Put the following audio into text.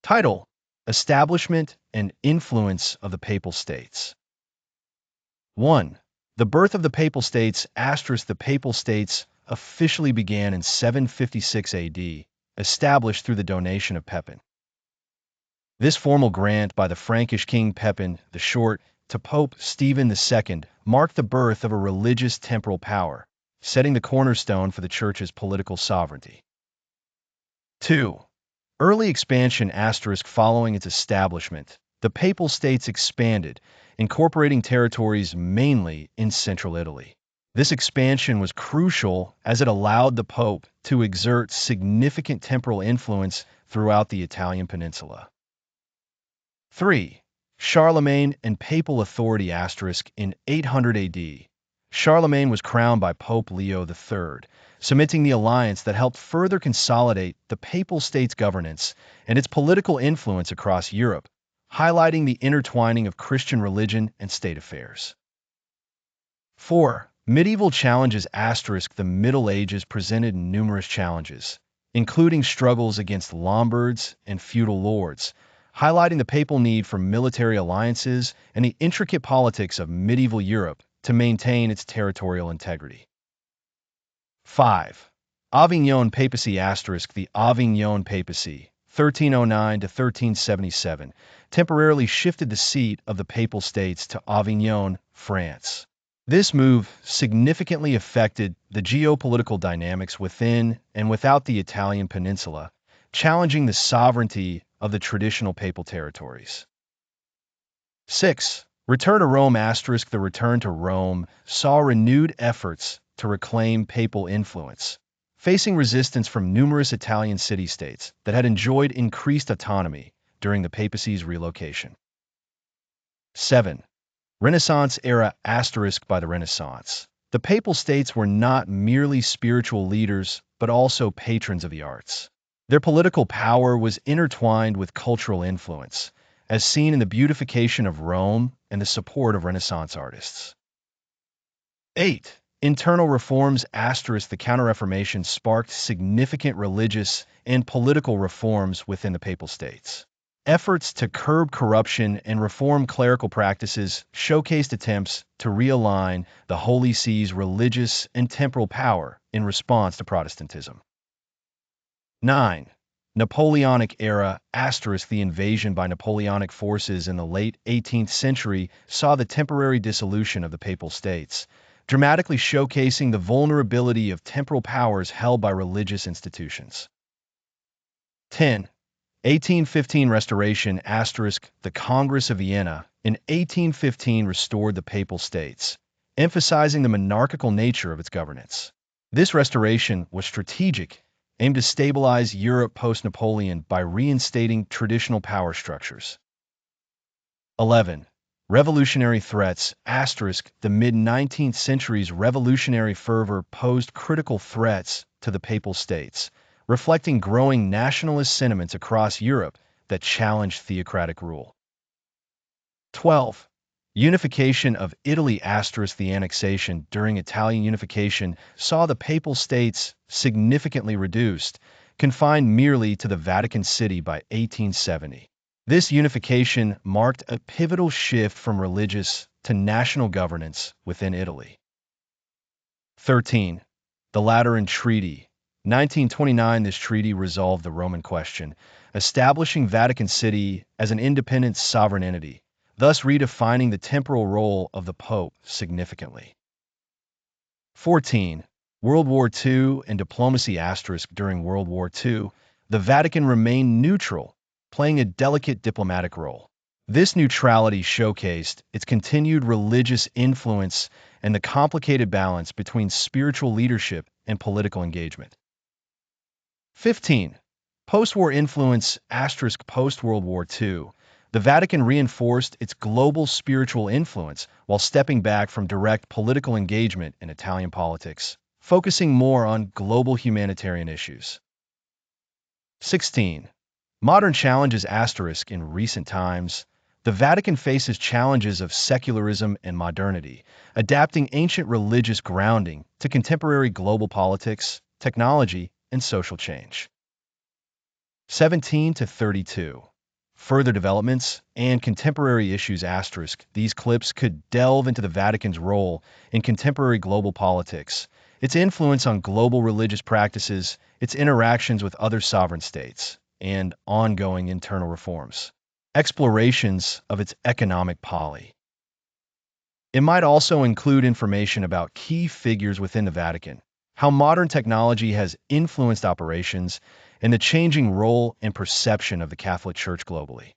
Title: Establishment and Influence of the Papal States. 1. The birth of the Papal States. The Papal States officially began in 756 AD, established through the donation of Pepin. This formal grant by the Frankish king Pepin the Short to Pope Stephen II marked the birth of a religious temporal power, setting the cornerstone for the Church's political sovereignty. 2. Early expansion. Following its establishment, the Papal States expanded, incorporating territories mainly in central Italy. This expansion was crucial as it allowed the Pope to exert significant temporal influence throughout the Italian peninsula. 3. Charlemagne and papal authority. In 800 AD, Charlemagne was crowned by Pope Leo III, cementing the alliance that helped further consolidate the Papal States' governance and its political influence across Europe, highlighting the intertwining of Christian religion and state affairs. 4. Medieval challenges. The Middle Ages presented numerous challenges, including struggles against Lombards and feudal lords, highlighting the papal need for military alliances and the intricate politics of medieval Europe to maintain its territorial integrity. 5. Avignon Papacy. The Avignon Papacy, 1309 to 1377, temporarily shifted the seat of the Papal States to Avignon, France. This move significantly affected the geopolitical dynamics within and without the Italian peninsula, challenging the sovereignty of the traditional papal territories. 6. Return to Rome. The return to Rome saw renewed efforts to reclaim papal influence, facing resistance from numerous Italian city-states that had enjoyed increased autonomy during the papacy's relocation. 7. Renaissance era. By the Renaissance, the Papal States were not merely spiritual leaders, but also patrons of the arts. Their political power was intertwined with cultural influence, as seen in the beautification of Rome and the support of Renaissance artists. 8. Internal reforms. The Counter-Reformation sparked significant religious and political reforms within the Papal States. Efforts to curb corruption and reform clerical practices showcased attempts to realign the Holy See's religious and temporal power in response to Protestantism. 9. Napoleonic era. The invasion by Napoleonic forces in the late 18th century saw the temporary dissolution of the Papal States, dramatically showcasing the vulnerability of temporal powers held by religious institutions. 10. 1815 restoration. The Congress of Vienna in 1815 restored the Papal States, emphasizing the monarchical nature of its governance. This restoration was strategic, aimed to stabilize Europe post-Napoleon by reinstating traditional power structures. 11. Revolutionary threats. The mid-19th century's revolutionary fervor posed critical threats to the Papal States, reflecting growing nationalist sentiments across Europe that challenged theocratic rule. 12. Unification of Italy. The annexation during Italian unification saw the Papal States significantly reduced, confined merely to the Vatican City by 1870. This unification marked a pivotal shift from religious to national governance within Italy. 13. The Lateran Treaty. 1929, this treaty resolved the Roman question, establishing Vatican City as an independent sovereign entity, thus redefining the temporal role of the Pope significantly. 14. World War II and diplomacy. During World War II, the Vatican remained neutral, playing a delicate diplomatic role. This neutrality showcased its continued religious influence and the complicated balance between spiritual leadership and political engagement. 15. Post-war influence. Post-World War II, the Vatican reinforced its global spiritual influence while stepping back from direct political engagement in Italian politics, focusing more on global humanitarian issues. 16. Modern challenges. In recent times, the Vatican faces challenges of secularism and modernity, adapting ancient religious grounding to contemporary global politics, technology, and social change. 17 to 32. further developments, and contemporary issues asterisk. These clips could delve into the Vatican's role in contemporary global politics, its influence on global religious practices, its interactions with other sovereign states, and ongoing internal reforms. Explorations of its economic policy. It might also include information about key figures within the Vatican, how modern technology has influenced operations, and the changing role and perception of the Catholic Church globally.